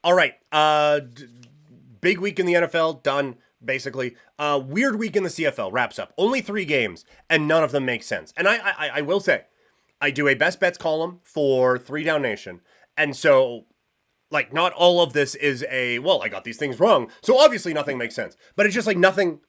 All right. Big week in the NFL, done, basically. Weird week in the CFL, wraps up. Only 3 games, and none of them make sense. And I will say, I do a best bets column for 3 Down Nation. And so, like, not all of this is I got these things wrong, so obviously nothing makes sense. But it's just like nothing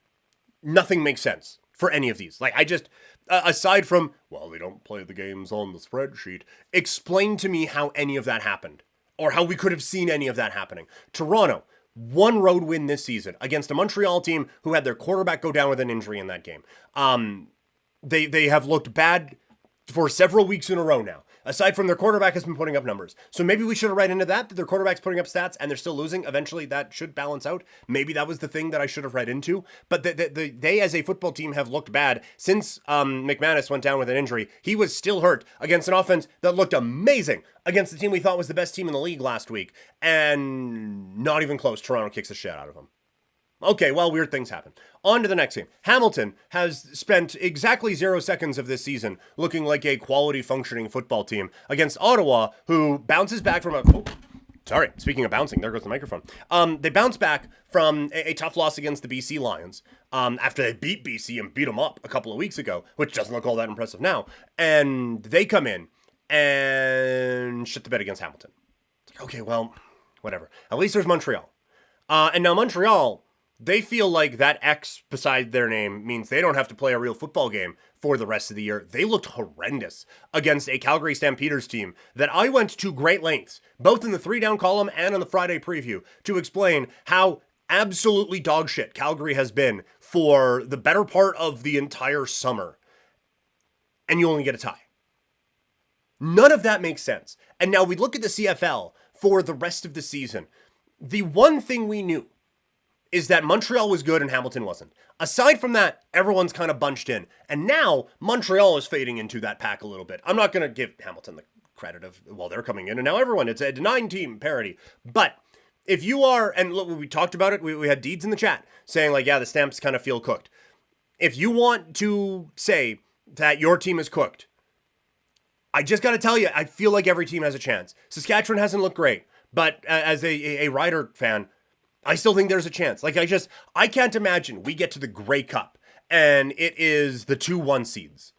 makes sense for any of these. Like, I just, aside from, they don't play the games on the spreadsheet, explain to me how any of that happened. Or how we could have seen any of that happening. Toronto, 1 road win this season against a Montreal team who had their quarterback go down with an injury in that game. They have looked bad for several weeks in a row now. Aside from their quarterback has been putting up numbers. So maybe we should have read into that their quarterback's putting up stats and they're still losing. Eventually that should balance out. Maybe that was the thing that I should have read into. But they as a football team have looked bad since McManus went down with an injury. He was still hurt against an offense that looked amazing against the team we thought was the best team in the league last week. And not even close. Toronto kicks the shit out of them. Okay, weird things happen. On to the next game. Hamilton has spent exactly 0 seconds of this season looking like a quality functioning football team against Ottawa, who bounces back from speaking of bouncing, there goes the microphone. They bounce back from a tough loss against the BC Lions after they beat BC and beat them up a couple of weeks ago, which doesn't look all that impressive now. And they come in and shit the bed against Hamilton. It's like, okay, whatever. At least there's Montreal. And now Montreal, they feel like that X beside their name means they don't have to play a real football game for the rest of the year. They looked horrendous against a Calgary Stampeders team that I went to great lengths, both in the 3 Down column and on the Friday preview, to explain how absolutely dog shit Calgary has been for the better part of the entire summer. And you only get a tie. None of that makes sense. And now we look at the CFL for the rest of the season. The one thing we knew is that Montreal was good and Hamilton wasn't. Aside from that, everyone's kind of bunched in. And now, Montreal is fading into that pack a little bit. I'm not going to give Hamilton the credit of, they're coming in, and now it's a 9-team parity. But if you are, and look, we talked about it, we had Deeds in the chat saying, the Stamps kind of feel cooked. If you want to say that your team is cooked, I just got to tell you, I feel like every team has a chance. Saskatchewan hasn't looked great, but as a Rider fan, I still think there's a chance. I can't imagine we get to the Grey Cup and it is the 2-1 seeds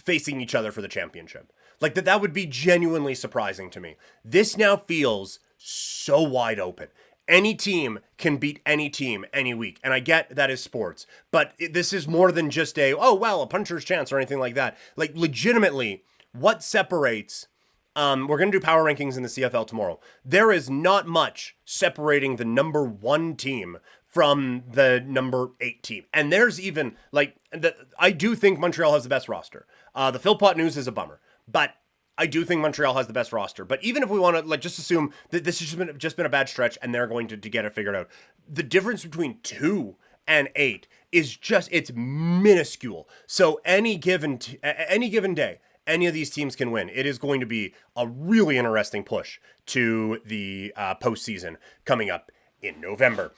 facing each other for the championship. That would be genuinely surprising to me. This now feels so wide open. Any team can beat any team any week. And I get that is sports, but this is more than just a puncher's chance or anything like that. Legitimately, what separates... we're going to do power rankings in the CFL tomorrow. There is not much separating the number 1 team from the number 8 team. And there's even, I do think Montreal has the best roster. The Philpott news is a bummer, but I do think Montreal has the best roster. But even if we want to, just assume that this has just been a bad stretch and they're going to get it figured out, the difference between 2 and 8 is it's minuscule. So any given day, any of these teams can win. It is going to be a really interesting push to the postseason coming up in November.